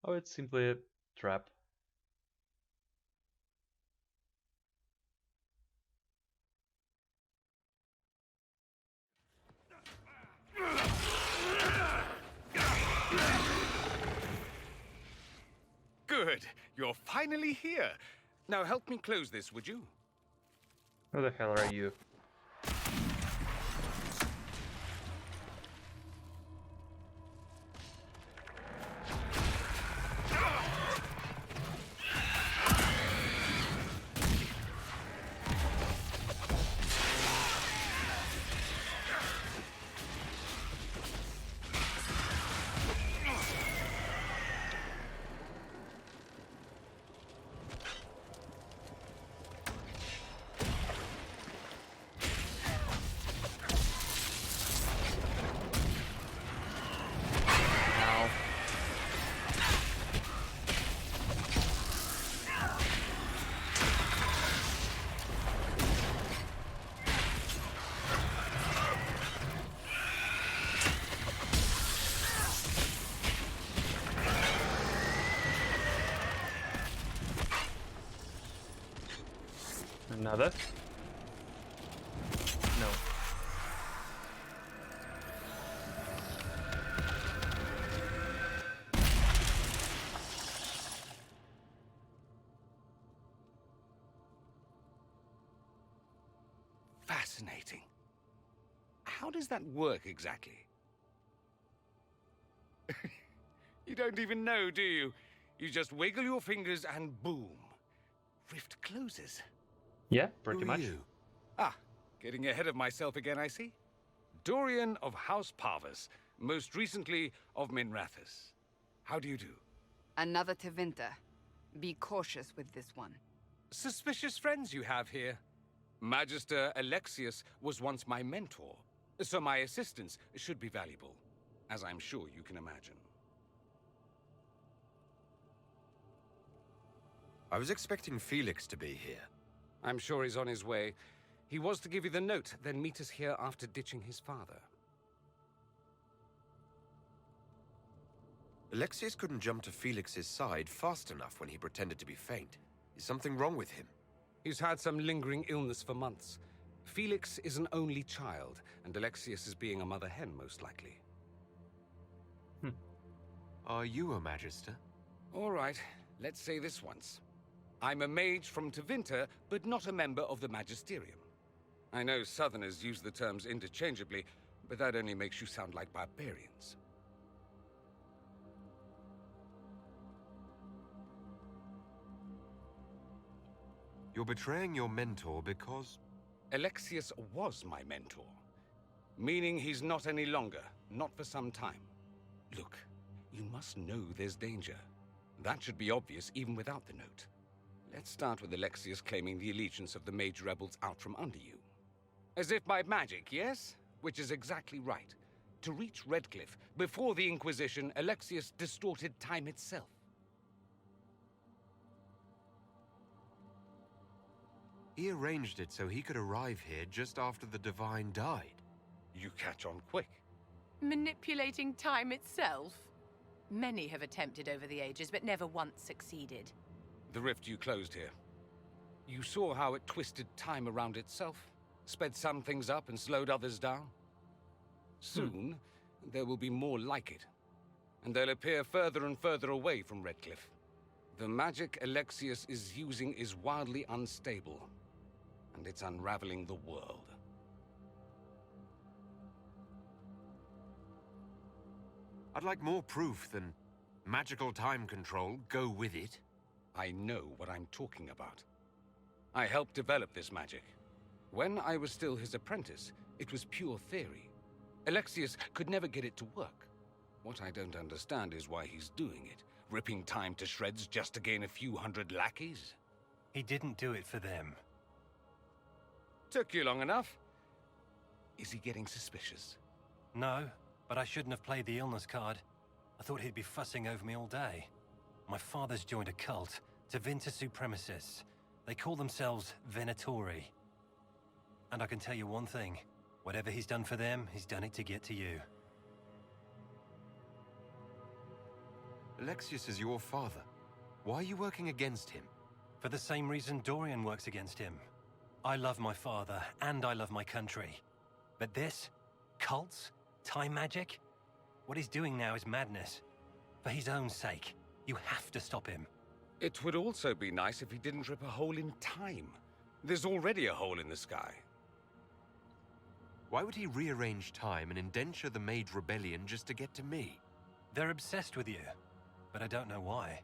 Oh, it's simply a trap. Good. You're finally here. Now help me close this, would you? Who the hell are you? Another? No. Fascinating. How does that work exactly? You don't even know, do you? You just wiggle your fingers and boom. Rift closes. Yeah, pretty Who are much. you? Ah, getting ahead of myself again, I see. Dorian of House Parvus, most recently of Minrathous. How do you do? Another Tevinter. Be cautious with this one. Suspicious friends you have here. Magister Alexius was once my mentor, so my assistance should be valuable, as I'm sure you can imagine. I was expecting Felix to be here. I'm sure he's on his way. He was to give you the note, then meet us here after ditching his father. Alexius couldn't jump to Felix's side fast enough when he pretended to be faint. Is something wrong with him? He's had some lingering illness for months. Felix is an only child, and Alexius is being a mother hen, most likely. Are you a Magister? All right, let's say this once. I'm a mage from Tevinter, but not a member of the Magisterium. I know Southerners use the terms interchangeably, but that only makes you sound like barbarians. You're betraying your mentor because... Alexius was my mentor, meaning he's not any longer, not for some time. Look, you must know there's danger. That should be obvious even without the note. Let's start with Alexius claiming the allegiance of the Mage rebels out from under you. As if by magic, yes? Which is exactly right. To reach Redcliffe, before the Inquisition, Alexius distorted time itself. He arranged it so he could arrive here just after the Divine died. You catch on quick. Manipulating time itself? Many have attempted over the ages, but never once succeeded. The rift you closed here. You saw how it twisted time around itself, sped some things up and slowed others down. Soon, there will be more like it, and they'll appear further and further away from Redcliffe. The magic Alexius is using is wildly unstable, and it's unraveling the world. I'd like more proof than magical time control, go with it. I know what I'm talking about. I helped develop this magic. When I was still his apprentice, it was pure theory. Alexius could never get it to work. What I don't understand is why he's doing it, ripping time to shreds just to gain a few hundred lackeys. He didn't do it for them. Took you long enough. Is he getting suspicious? No, but I shouldn't have played the illness card. I thought he'd be fussing over me all day. My father's joined a cult, Tevinter Supremacists. They call themselves Venatori. And I can tell you one thing. Whatever he's done for them, he's done it to get to you. Alexius is your father. Why are you working against him? For the same reason Dorian works against him. I love my father, and I love my country. But this? Cults? Time magic? What he's doing now is madness. For his own sake, you have to stop him. It would also be nice if he didn't rip a hole in time. There's already a hole in the sky. Why would he rearrange time and indenture the Mage Rebellion just to get to me? They're obsessed with you, but I don't know why.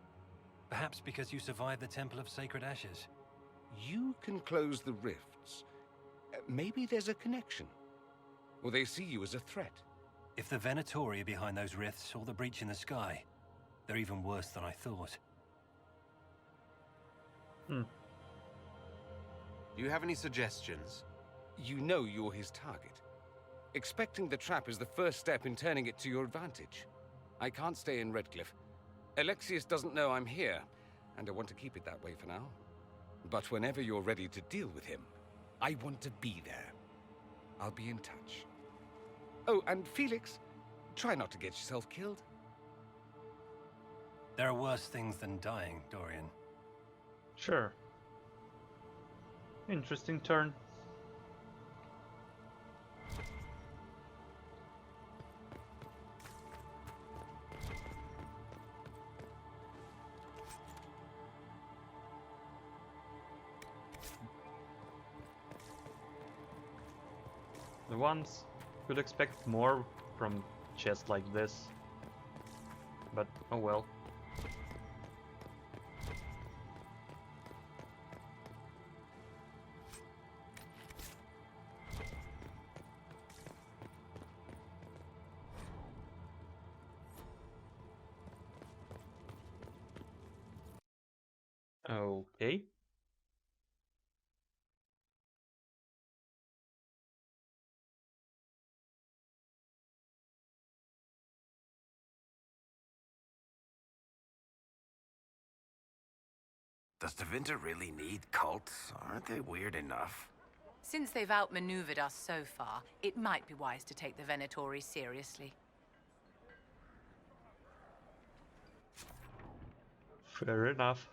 Perhaps because you survived the Temple of Sacred Ashes. You can close the rifts. Maybe there's a connection. Or they see you as a threat. If the Venatori are behind those rifts or the breach in the sky, they're even worse than I thought. Do you have any suggestions? You know you're his target. Expecting the trap is the first step in turning it to your advantage. I can't stay in Redcliffe. Alexius doesn't know I'm here, and I want to keep it that way for now. But whenever you're ready to deal with him, I want to be there. I'll be in touch. Oh, and Felix, try not to get yourself killed. There are worse things than dying, Dorian. Sure. Interesting turn. The ones could expect more from chests like this, but oh well. Okay. Does Tevinter really need cults? Aren't they weird enough? Since they've outmaneuvered us so far, it might be wise to take the Venatori seriously. Fair enough.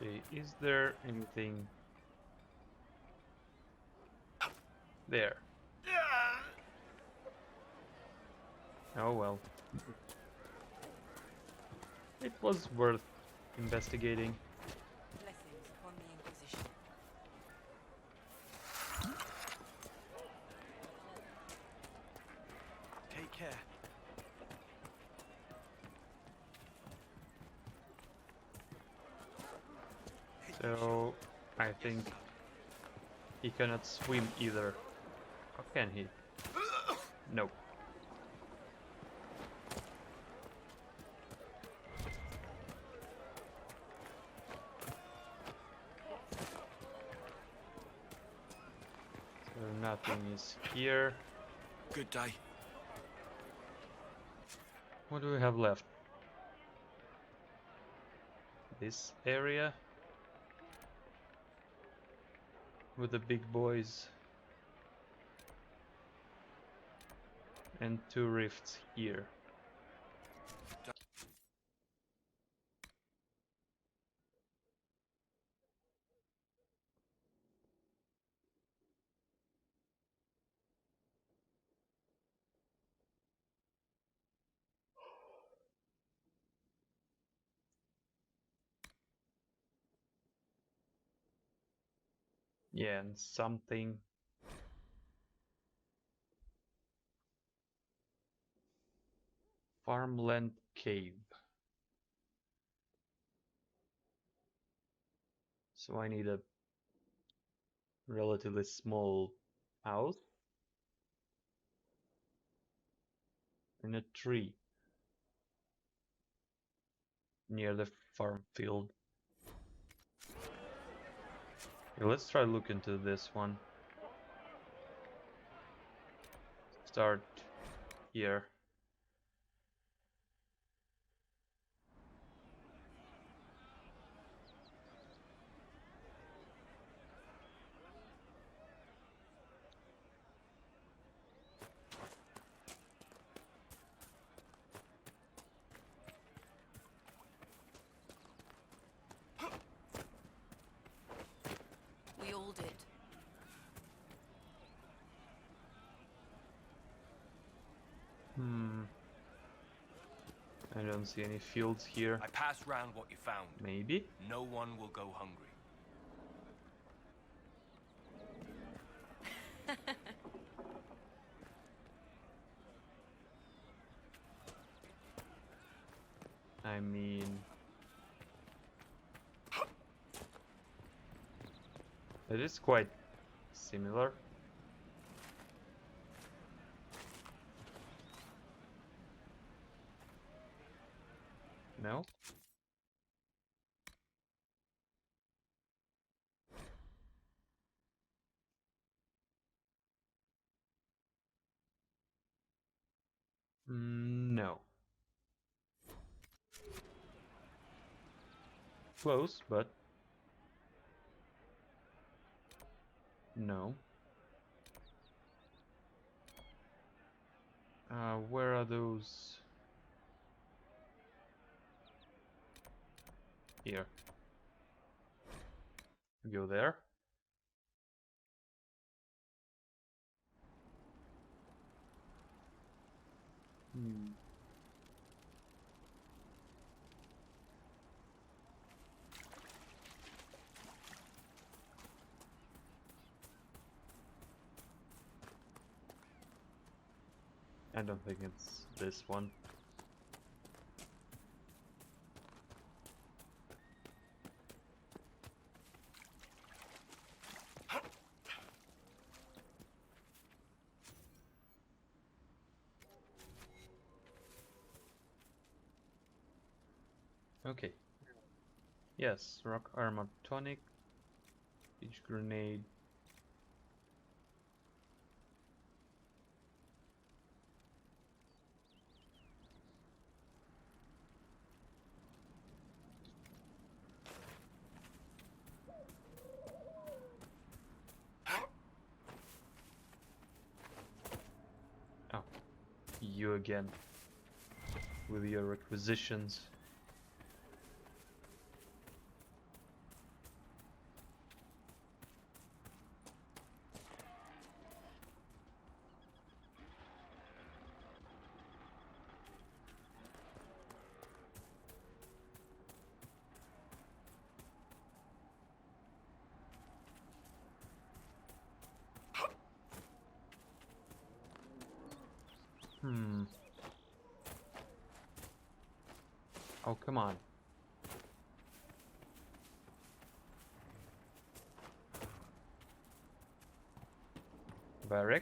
Okay, is there anything there? Oh well. It was worth investigating. Blessings upon the Inquisition. Take care. So, I think he cannot swim either. Or can he? No. So nothing is here. Good day. What do we have left? This area with the big boys and 2 rifts here. Yeah, and something. Farmland cave. So I need a relatively small house and a tree near the farm field. Okay, let's try look into this one. Start here. don't see any fields here. I passed round what you found. Maybe? No one will go hungry. I mean... It is quite similar. No? No. Close, but no. Where are those? Here. Go there. Hmm. I don't think it's this one. Okay. Yes, rock armor tonic, each grenade. Oh, you again with your requisitions. Oh, come on. Varric?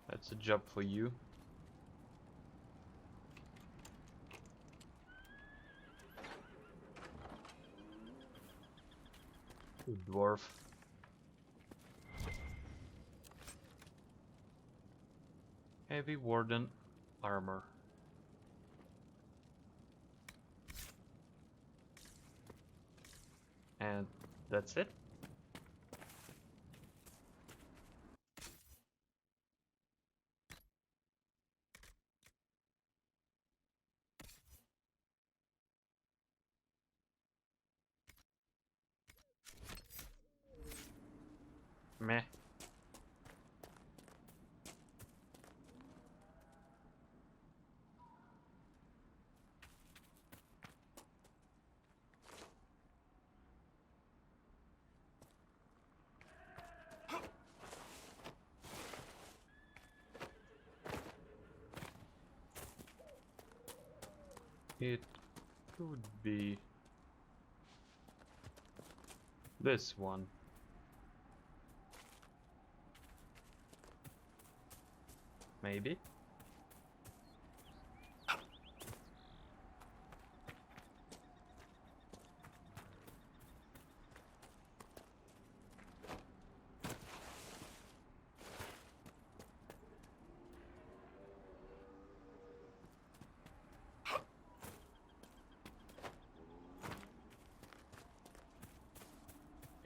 That's a job for you. Good dwarf. Heavy warden armor. And that's it? Meh. It could be this one. Maybe?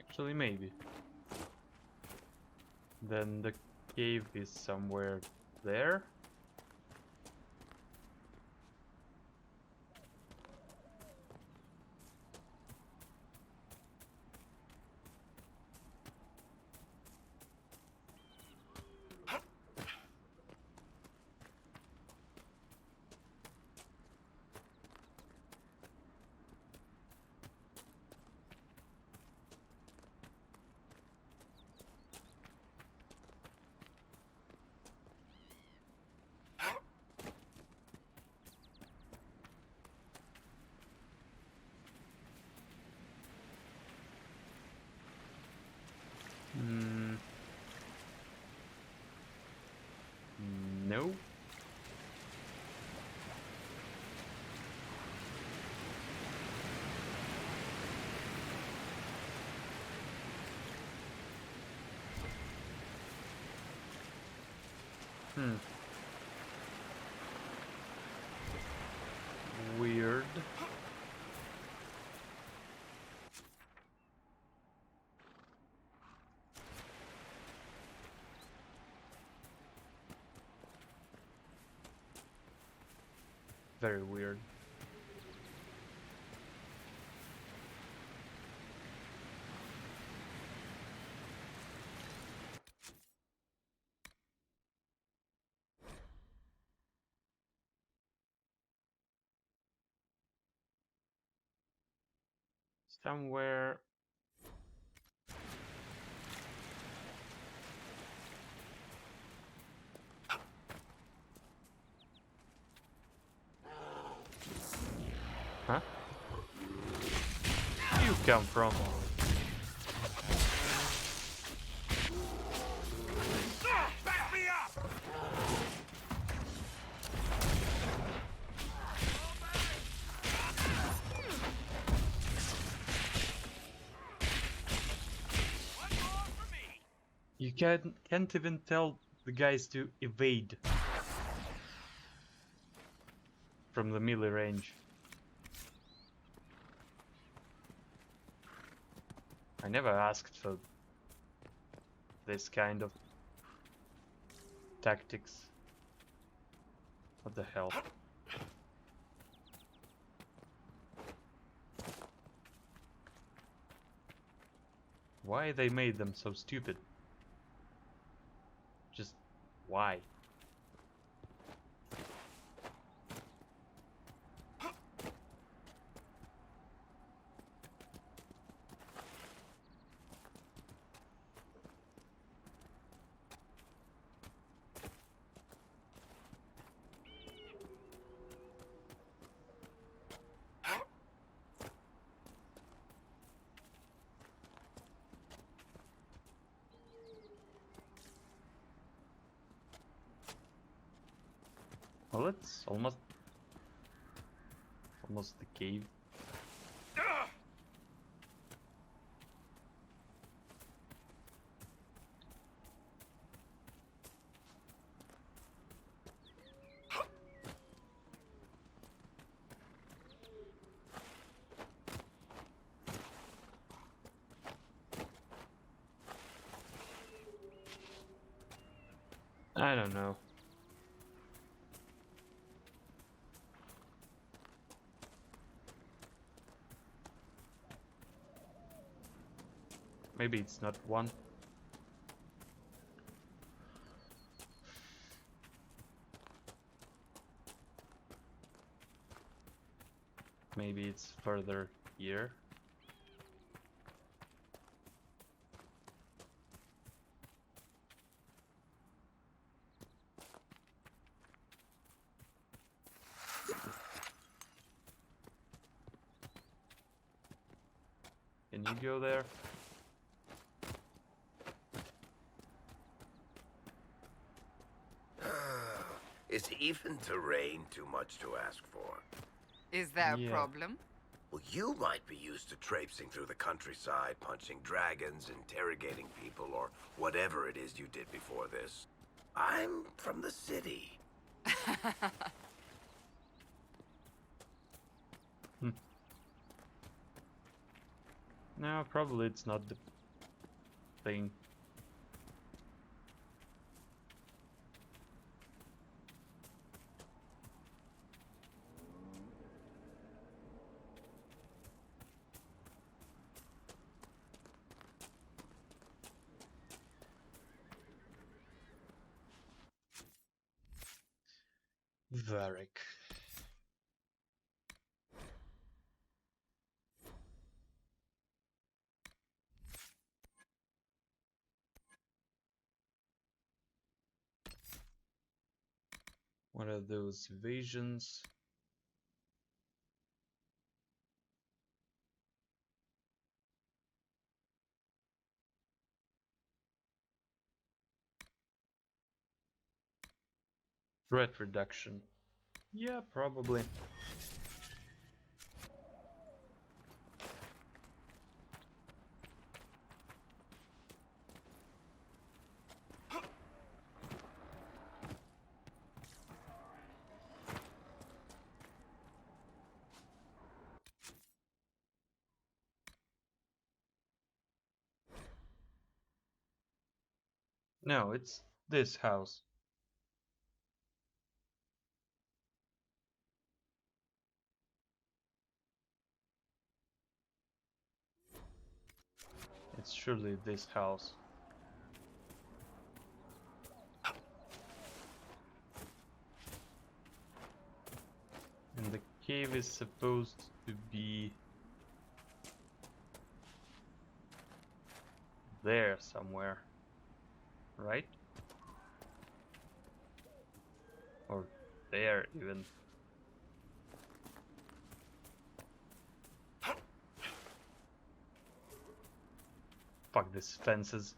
Actually, maybe. Then the cave is somewhere there. Weird. Very weird. Somewhere. Huh? Where you come from? Back me up! One more for me! You can't even tell the guys to evade from the melee range. I never asked for this kind of tactics. What the hell? Why they made them so stupid? Just why? Well, it's almost the cave. I don't know. Maybe it's not one. Maybe it's further here. Can you go there? Is even terrain too much to ask for? Is there Yeah. a problem? Well, you might be used to traipsing through the countryside, punching dragons, interrogating people, or whatever it is you did before this. I'm from the city. No, probably it's not the thing. Varric. What are those evasions? Threat reduction. Yeah, probably. No, it's this house. It's surely this house. And the cave is supposed to be there somewhere, right? Or there even. Fuck these fences.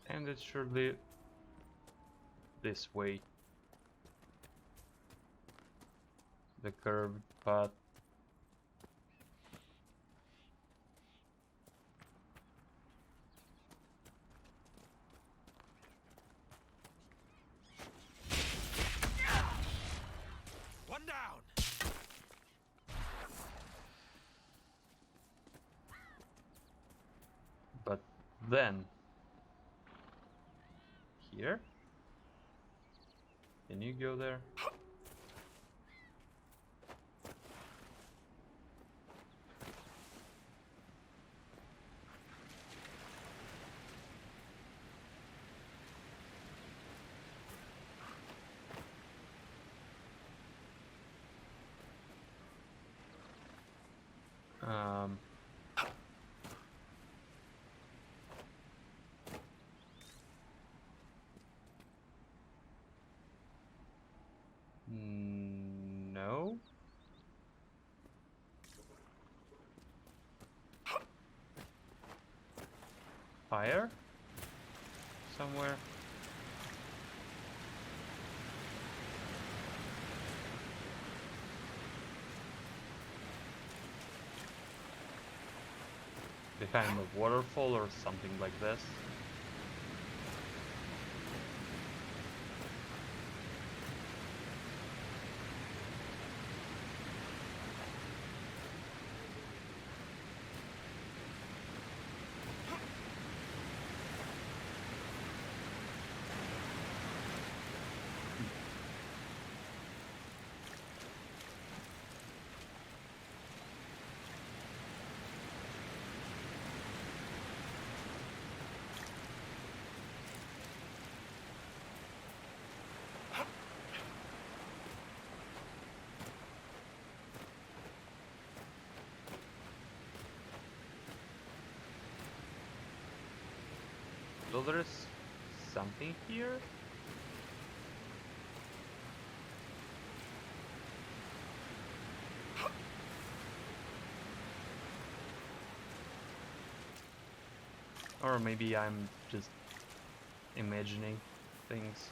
And it's surely this way. The curved path. One down. But then here? Can you go there? Um No. Fire? Somewhere? Behind the waterfall or something like this? So there's something here? Or maybe I'm just imagining things.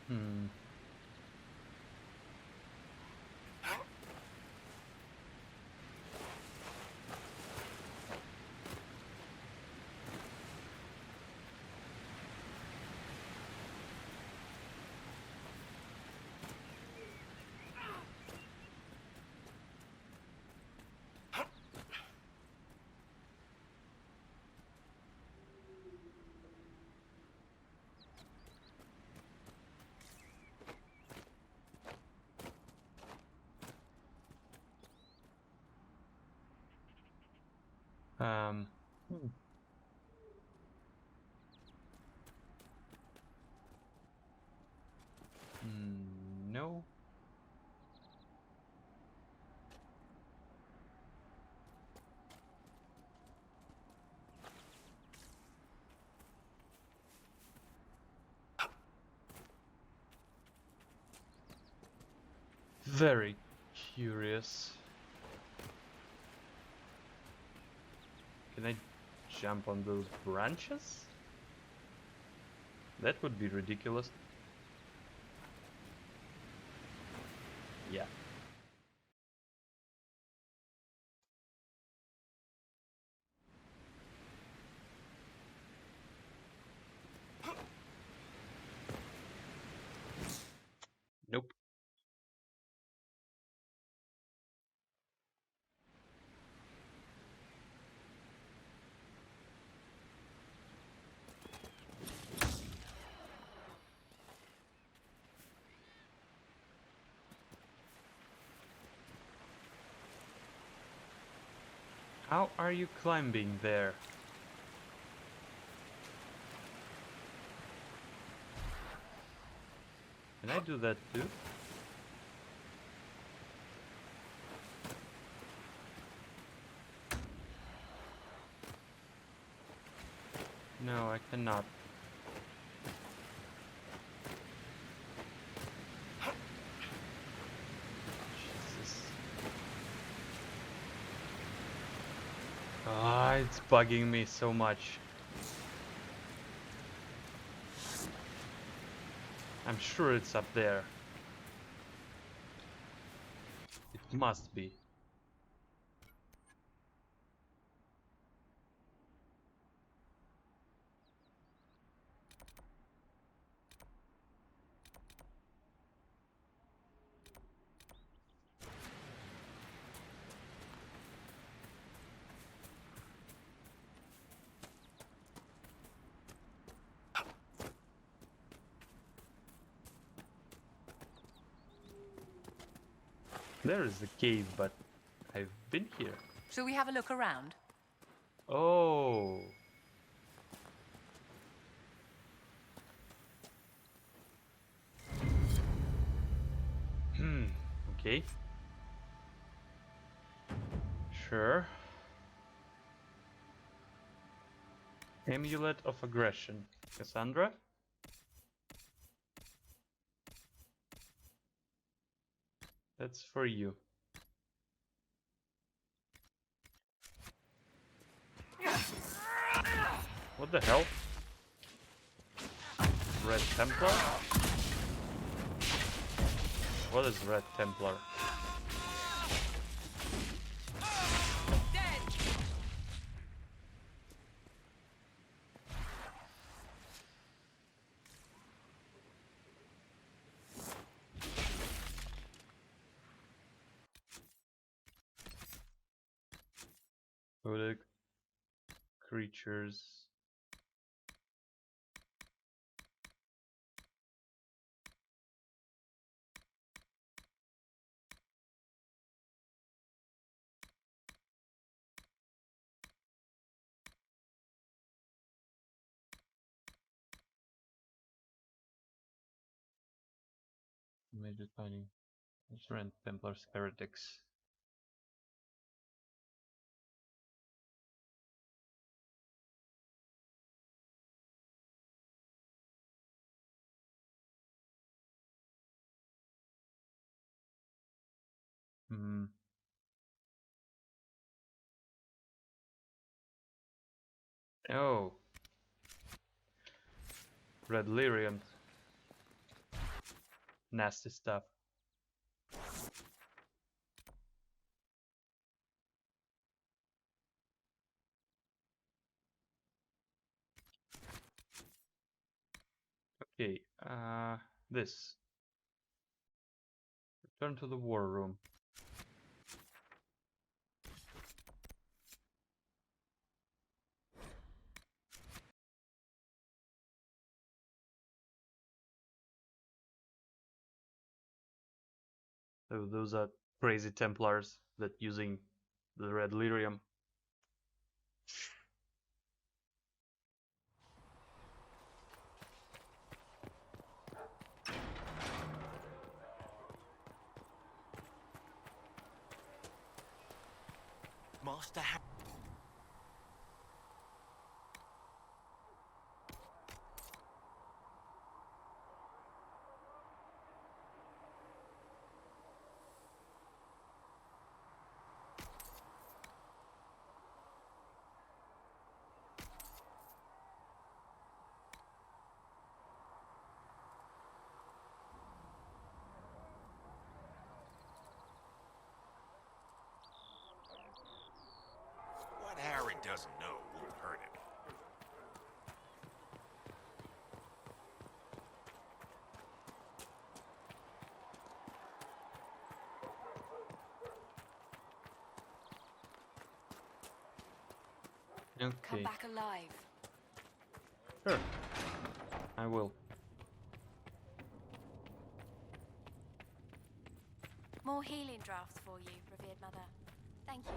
Hmm. Um. No. very curious. Can I jump on those branches? That would be ridiculous. Yeah. Nope. How are you climbing there? Can I do that too? No, I cannot. Jesus. Ah, it's bugging me so much. I'm sure it's up there. It must be. There is a cave, but I've been here. Shall we have a look around? Oh. Okay. Sure. Amulet of Aggression. Cassandra? That's for you. What the hell? Red Templar? What is Red Templar? Codec creatures. Major finding. Red Templars heretics. Hmm. Oh. Red Lyrium. Nasty stuff. Okay, this. Return to the war room. So those are crazy Templars that using the red lyrium. Master Come Okay, back alive. sure. I will. More healing drafts for you, revered mother. Thank you.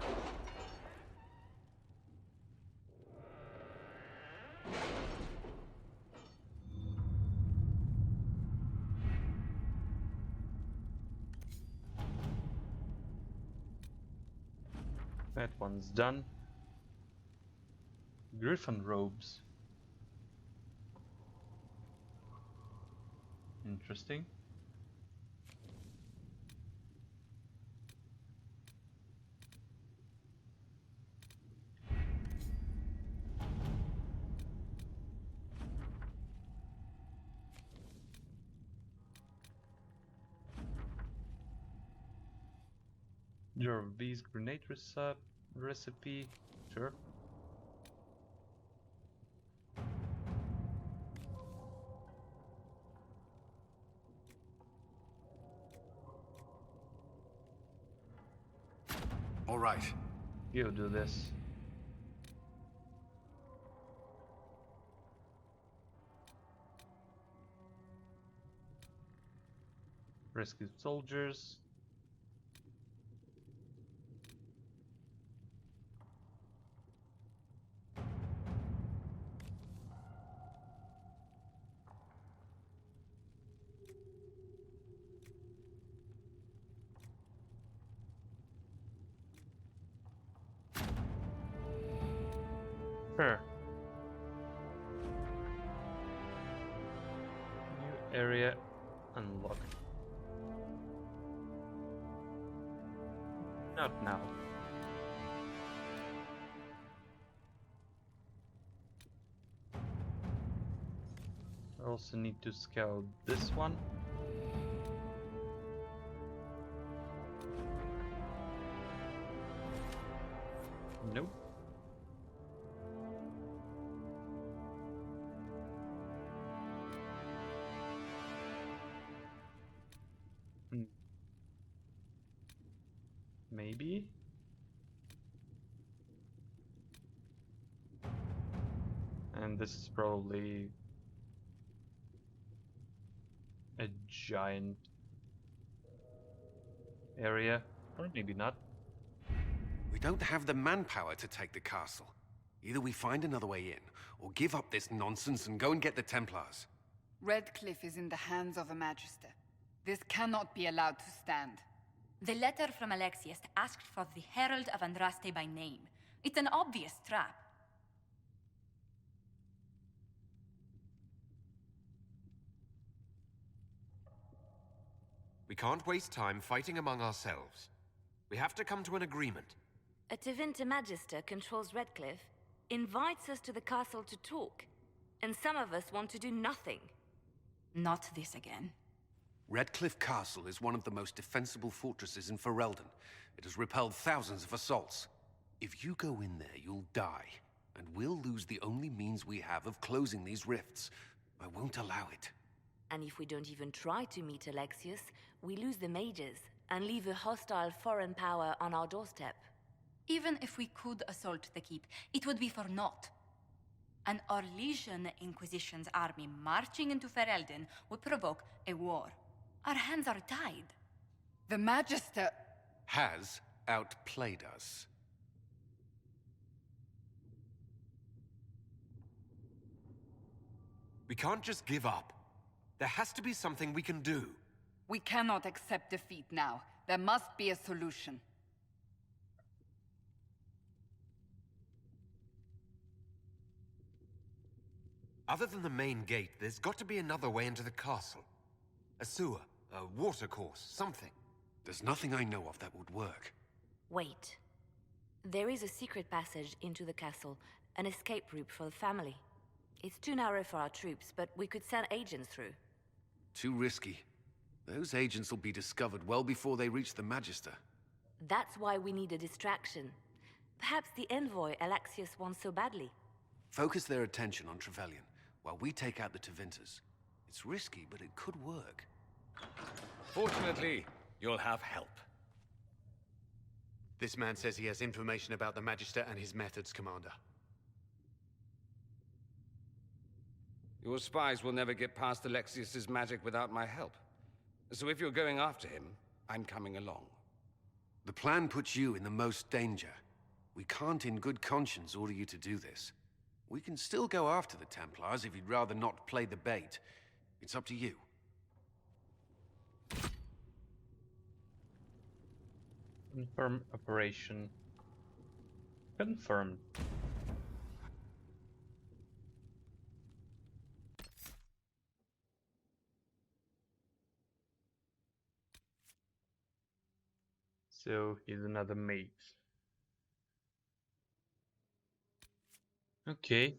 That one's done. Griffin robes. Interesting. Your V's grenade recipe. Sure. All right. You do this. Rescue soldiers. Sure. New area unlocked. Not now. I also need to scout this one. Nope. Maybe? And this is probably a giant area, or maybe not. We don't have the manpower to take the castle. Either we find another way in, or give up this nonsense and go and get the Templars. Redcliffe is in the hands of a Magister. This cannot be allowed to stand. The letter from Alexius asked for the Herald of Andraste by name. It's an obvious trap. We can't waste time fighting among ourselves. We have to come to an agreement. A Tevinter Magister controls Redcliffe, invites us to the castle to talk, and some of us want to do nothing. Not this again. Redcliffe Castle is one of the most defensible fortresses in Ferelden. It has repelled thousands of assaults. If you go in there, you'll die, and we'll lose the only means we have of closing these rifts. I won't allow it. And if we don't even try to meet Alexius, we lose the mages and leave a hostile foreign power on our doorstep. Even if we could assault the keep, it would be for naught. An Orlesian Inquisition's army marching into Ferelden would provoke a war. Our hands are tied. The Magister... has outplayed us. We can't just give up. There has to be something we can do. We cannot accept defeat now. There must be a solution. Other than the main gate, there's got to be another way into the castle. A sewer, a watercourse, something. There's nothing I know of that would work. Wait. There is a secret passage into the castle, an escape route for the family. It's too narrow for our troops, but we could send agents through. Too risky. Those agents will be discovered well before they reach the Magister. That's why we need a distraction. Perhaps the envoy Alexius wants so badly. Focus their attention on Trevelyan, while we take out the Tevinters. It's risky, but it could work. Fortunately, you'll have help. This man says he has information about the Magister and his methods, Commander. Your spies will never get past Alexius's magic without my help. So if you're going after him, I'm coming along. The plan puts you in the most danger. We can't in good conscience order you to do this. We can still go after the Templars if you'd rather not play the bait. It's up to you. Confirm operation. Confirmed. So he's another mage. Okay.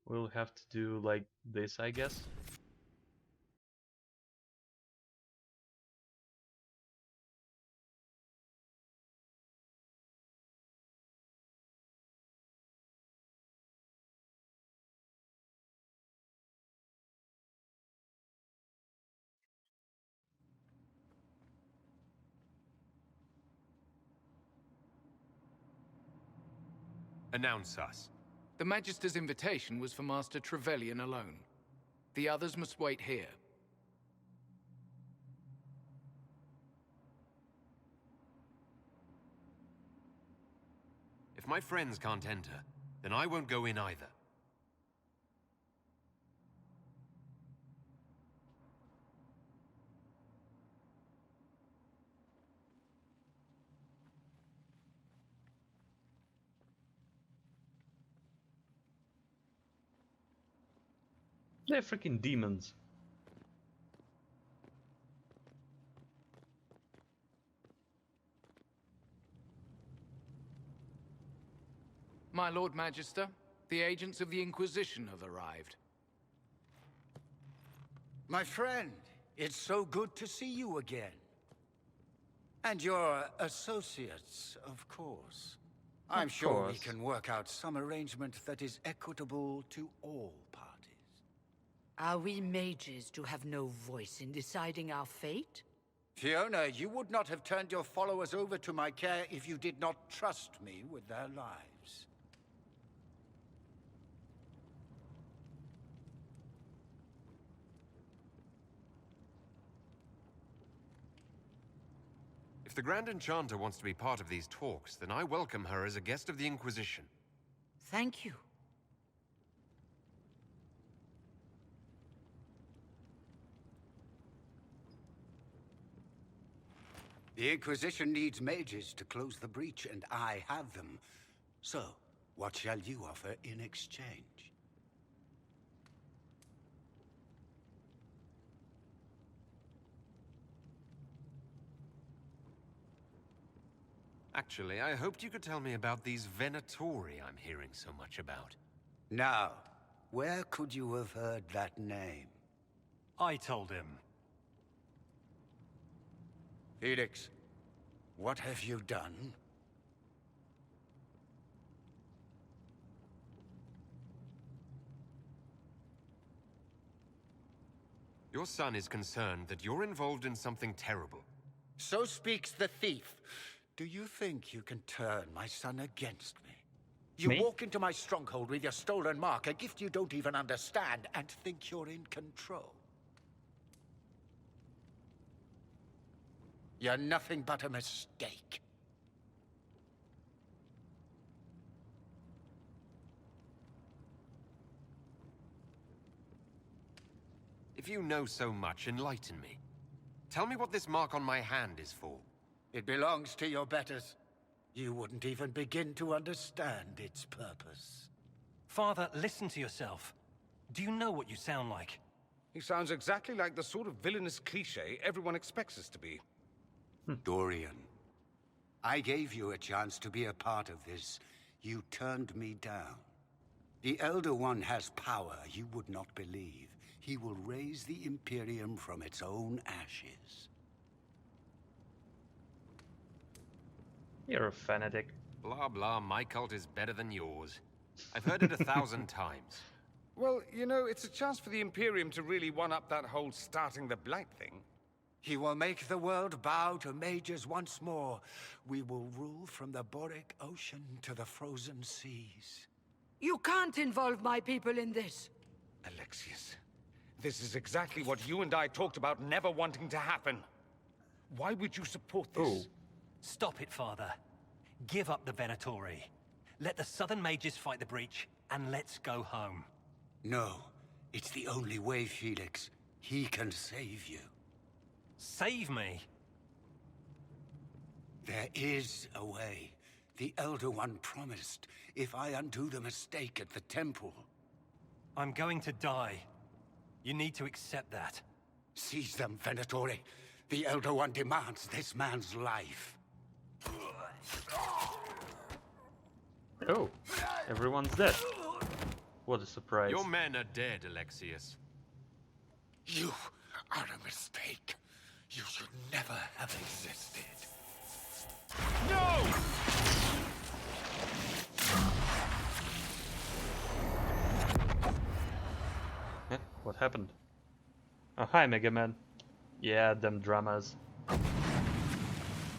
We'll have to do like this, I guess. Announce us. The Magister's invitation was for Master Trevelyan alone. The others must wait here. If my friends can't enter, then I won't go in either. They're freaking demons. My Lord Magister, the agents of the Inquisition have arrived. My friend, it's so good to see you again. And your associates, of course. I'm sure we can work out some arrangement that is equitable to all parties. Are we mages to have no voice in deciding our fate? Fiona, you would not have turned your followers over to my care if you did not trust me with their lives. If the Grand Enchanter wants to be part of these talks, then I welcome her as a guest of the Inquisition. Thank you. The Inquisition needs mages to close the breach, and I have them. So, what shall you offer in exchange? Actually, I hoped you could tell me about these Venatori I'm hearing so much about. Now, where could you have heard that name? I told him. Felix, what have you done? Your son is concerned that you're involved in something terrible. So speaks the thief. Do you think you can turn my son against me? You walk into my stronghold with your stolen mark, a gift you don't even understand, and think you're in control. You're nothing but a mistake. If you know so much, enlighten me. Tell me what this mark on my hand is for. It belongs to your betters. You wouldn't even begin to understand its purpose. Father, listen to yourself. Do you know what you sound like? He sounds exactly like the sort of villainous cliché everyone expects us to be. Dorian, I gave you a chance to be a part of this. You turned me down. The Elder One has power you would not believe. He will raise the Imperium from its own ashes. You're a fanatic. Blah blah, my cult is better than yours. I've heard it 1,000 times. Well, you know, it's a chance for the Imperium to really one-up that whole starting the Blight thing. He will make the world bow to mages once more. We will rule from the Boric Ocean to the frozen seas. You can't involve my people in this. Alexius, this is exactly what you and I talked about never wanting to happen. Why would you support this? Stop it, Father. Give up the Venatori. Let the Southern Mages fight the breach, and let's go home. No, it's the only way, Felix. He can save you. Save me? There is a way. The Elder One promised, if I undo the mistake at the temple. I'm going to die. You need to accept that. Seize them, Venatori. The Elder One demands this man's life. Oh, everyone's dead. What a surprise. Your men are dead, Alexius. You are a mistake. You should never have existed. No! What happened? Oh, hi, Mega Man. Yeah, them dramas.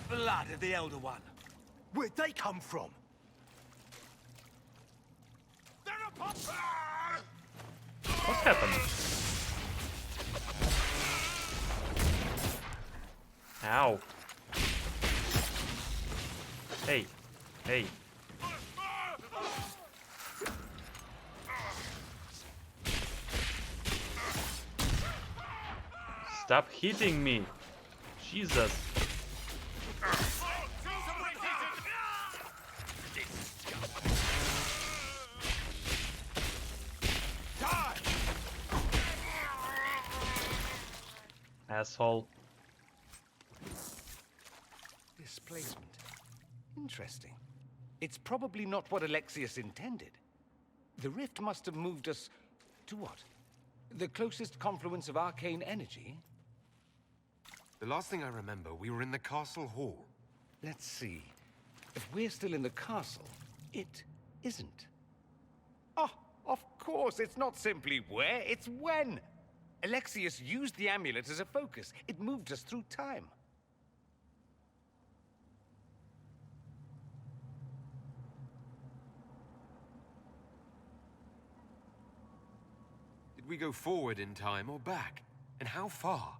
Blood of the Elder One. Where'd they come from? They're upon... What happened? Ow. Hey. Hey. Stop hitting me. Jesus. Asshole. Displacement. Interesting. It's probably not what Alexius intended. The rift must have moved us to what? The closest confluence of arcane energy? The last thing I remember, we were in the castle hall. Let's see. If we're still in the castle, it isn't. Oh, of course, it's not simply where, it's when. Alexius used the amulet as a focus. It moved us through time. Did we go forward in time or back? And how far?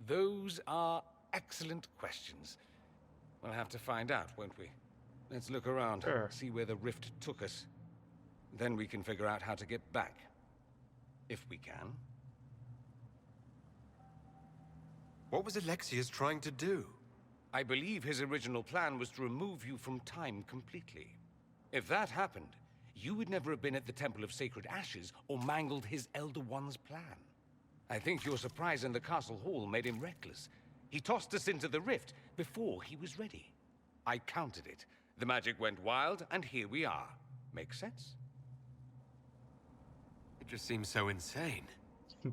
Those are excellent questions. We'll have to find out, won't we? Let's look around, Sure. see where the rift took us. Then we can figure out how to get back. If we can. What was Alexius trying to do? I believe his original plan was to remove you from time completely. If that happened, you would never have been at the Temple of Sacred Ashes or mangled his Elder One's plan. I think your surprise in the castle hall made him reckless. He tossed us into the rift before he was ready. I countered it. The magic went wild, and here we are. Make sense? It just seems so insane.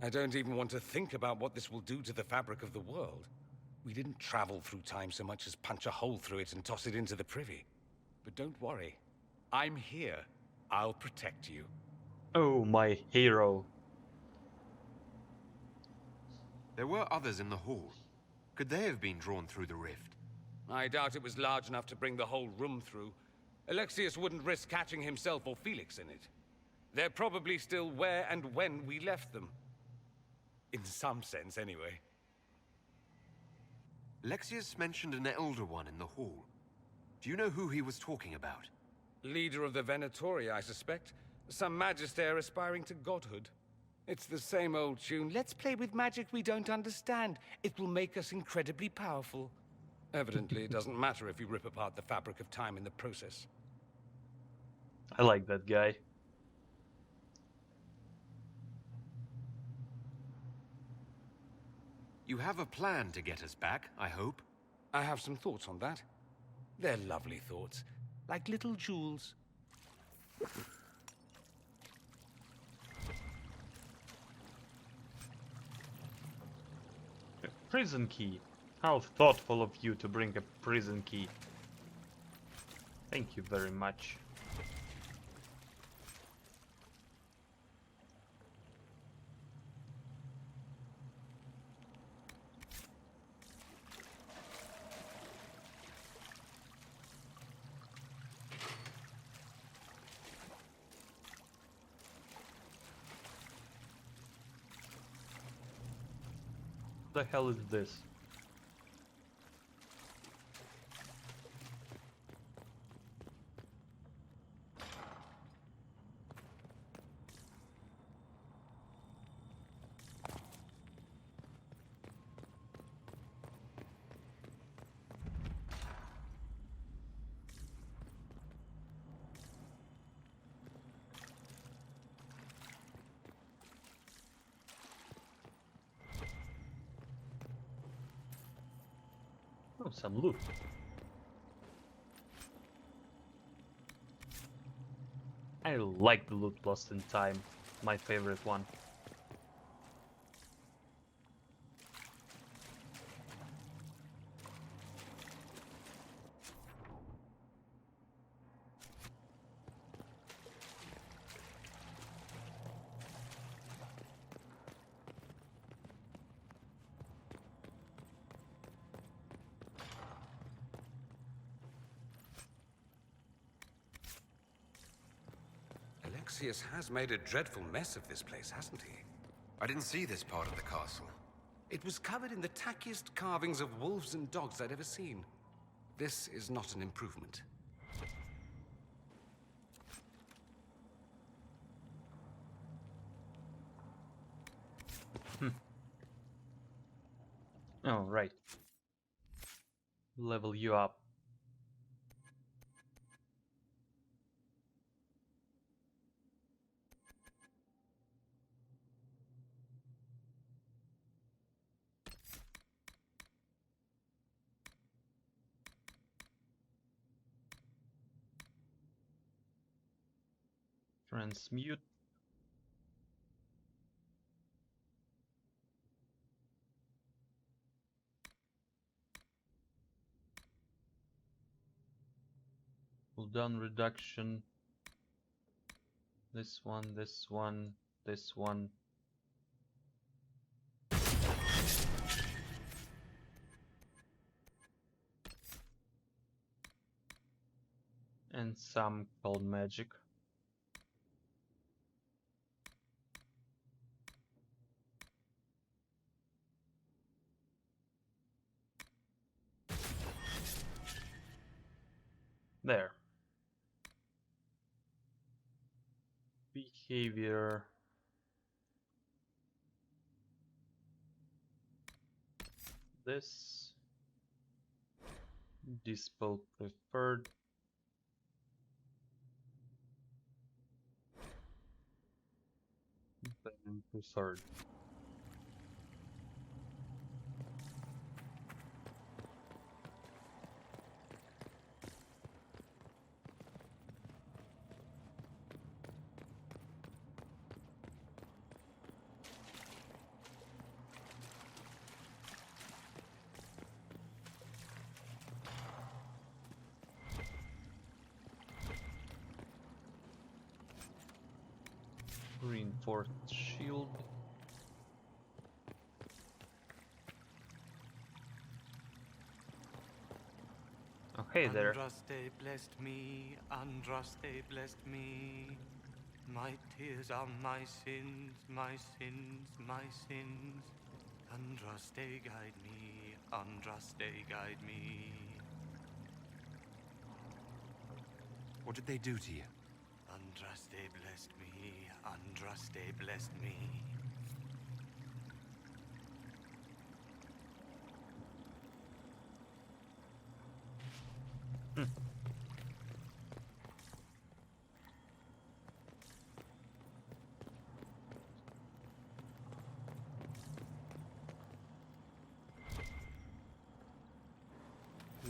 I don't even want to think about what this will do to the fabric of the world. We didn't travel through time so much as punch a hole through it and toss it into the privy. But don't worry. I'm here. I'll protect you. Oh, my hero. There were others in the hall. Could they have been drawn through the rift? I doubt it was large enough to bring the whole room through. Alexius wouldn't risk catching himself or Felix in it. They're probably still where and when we left them. In some sense, anyway. Alexius mentioned an Elder One in the hall. Do you know who he was talking about? Leader of the Venatori, I suspect. Some magister aspiring to godhood. It's the same old tune. Let's play with magic we don't understand. It will make us incredibly powerful. Evidently, it doesn't matter if you rip apart the fabric of time in the process. I like that guy. You have a plan to get us back, I hope. I have some thoughts on that. They're lovely thoughts, like little jewels. A prison key. How thoughtful of you to bring a prison key. Thank you very much. The hell is this? Oh, some loot. I like the loot lost in time. My favorite one. Alexius has made a dreadful mess of this place, hasn't he? I didn't see this part of the castle. It was covered in the tackiest carvings of wolves and dogs I'd ever seen. This is not an improvement. Oh, right. Level you up. Transmute. Cooldown reduction. This one, this one, this one. And some cold magic. There. Behavior. This. Dispel preferred. Then preferred. Reinforced shield. Oh, hey there. Andraste blessed me, Andraste blessed me. My tears are my sins, my sins, my sins. Andraste guide me, Andraste guide me. What did they do to you? Andraste blessed me, Andraste blessed me.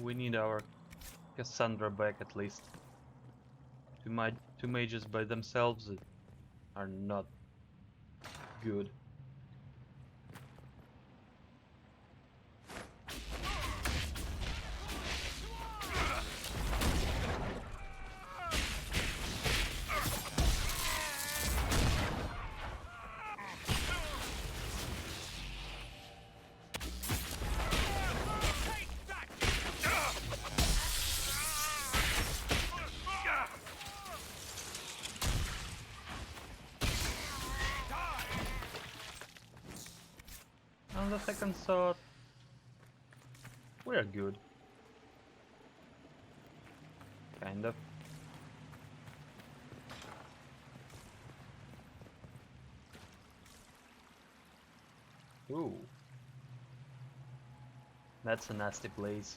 We need our Cassandra back at least. Two mages by themselves are not good. the second thought, we're good. Kind of. Ooh. That's a nasty place.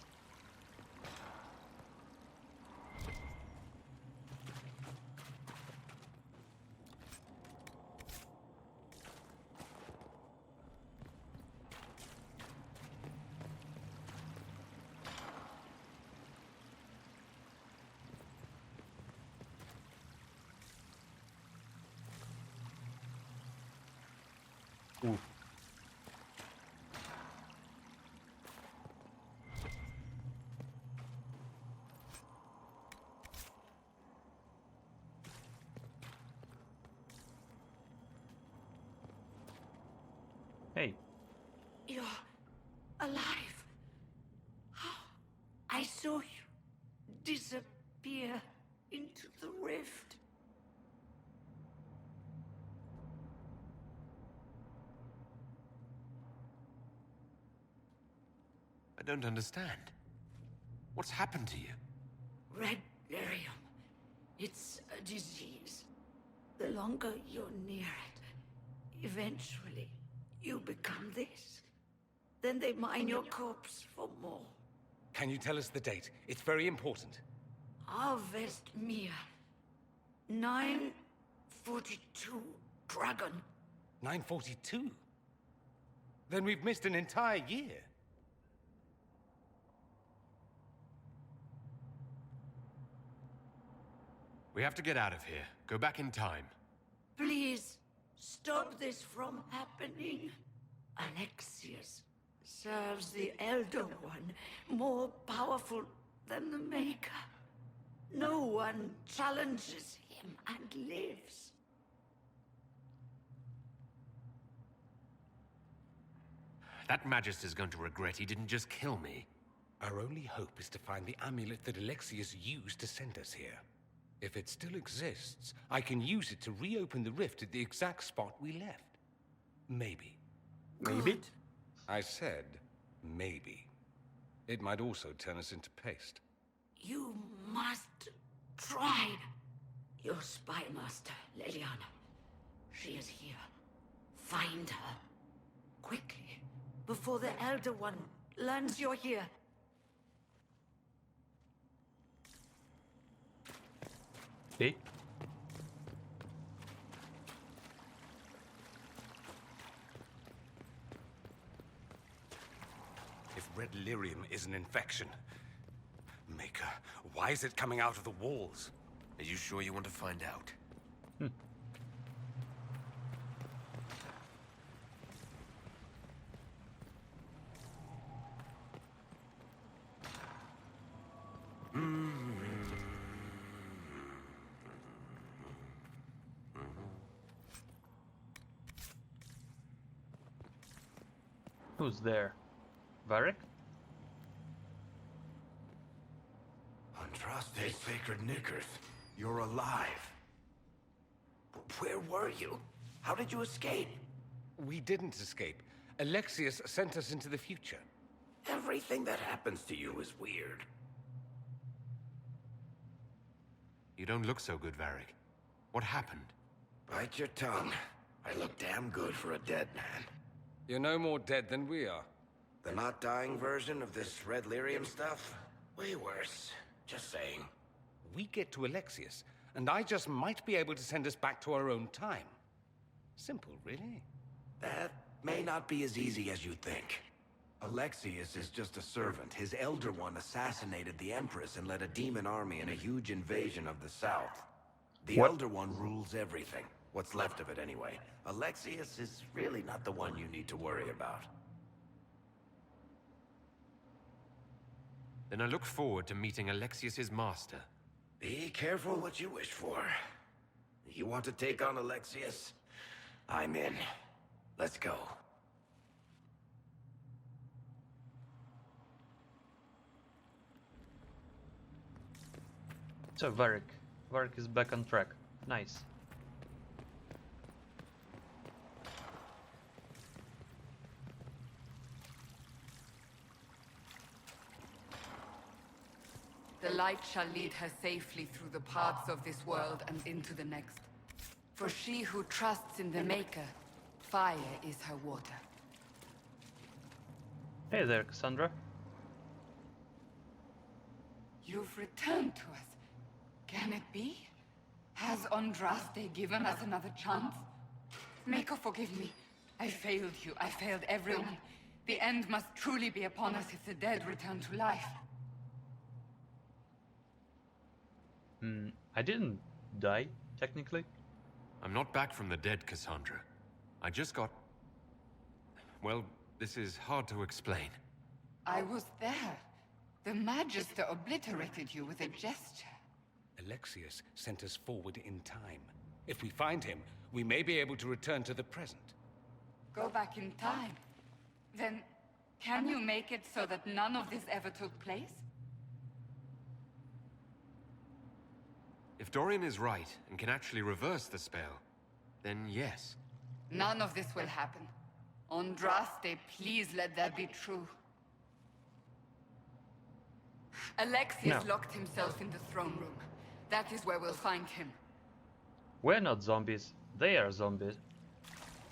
Ooh. Hey. You're alive. I saw you disappear into the rift. I don't understand. What's happened to you? Red lyrium. It's a disease. The longer you're near it, eventually you become this. Then they mine your corpse for more. Can you tell us the date? It's very important. Harvest Mir. 942 Dragon. 942? Then we've missed an entire year. We have to get out of here. Go back in time. Please, stop this from happening. Alexius serves the Elder One, more powerful than the Maker. No one challenges him and lives. That Magister's going to regret he didn't just kill me. Our only hope is to find the amulet that Alexius used to send us here. If it still exists, I can use it to reopen the rift at the exact spot we left. Maybe. Maybe? I said, maybe. It might also turn us into paste. You must try. Your spy master, Leliana. She is here. Find her. Quickly, before the Elder One learns you're here. Okay. If red lyrium is an infection... Maker, why is it coming out of the walls? Are you sure you want to find out? Who's there? Varric? Andraste Sacred Knickers, you're alive. Where were you? How did you escape? We didn't escape. Alexius sent us into the future. Everything that happens to you is weird. You don't look so good, Varric. What happened? Bite your tongue. I look damn good for a dead man. You're no more dead than we are. The not dying version of this red lyrium stuff? Way worse. Just saying. We get to Alexius, and I just might be able to send us back to our own time. Simple, really. That may not be as easy as you think. Alexius is just a servant. His Elder One assassinated the Empress and led a demon army in a huge invasion of the South. The Elder One rules everything. What's left of it, anyway. Alexius is really not the one you need to worry about. Then I look forward to meeting Alexius's master. Be careful what you wish for. You want to take on Alexius? I'm in. Let's go. So Varric. Varric is back on track. Nice. The light shall lead her safely through the paths of this world and into the next. For she who trusts in the Maker, fire is her water. Hey there, Cassandra. You've returned to us. Can it be? Has Andraste given us another chance? Maker, forgive me. I failed you. I failed everyone. The end must truly be upon us if the dead return to life. I didn't die, technically. I'm not back from the dead, Cassandra. I just got... Well, this is hard to explain. I was there. The Magister obliterated you with a gesture. Alexius sent us forward in time. If we find him, we may be able to return to the present. Go back in time? Then, can you make it so that none of this ever took place? If Dorian is right and can actually reverse the spell, then yes. None of this will happen. Andraste, please let that be true. Alexius locked himself in the throne room. That is where we'll find him. We're not zombies. They are zombies.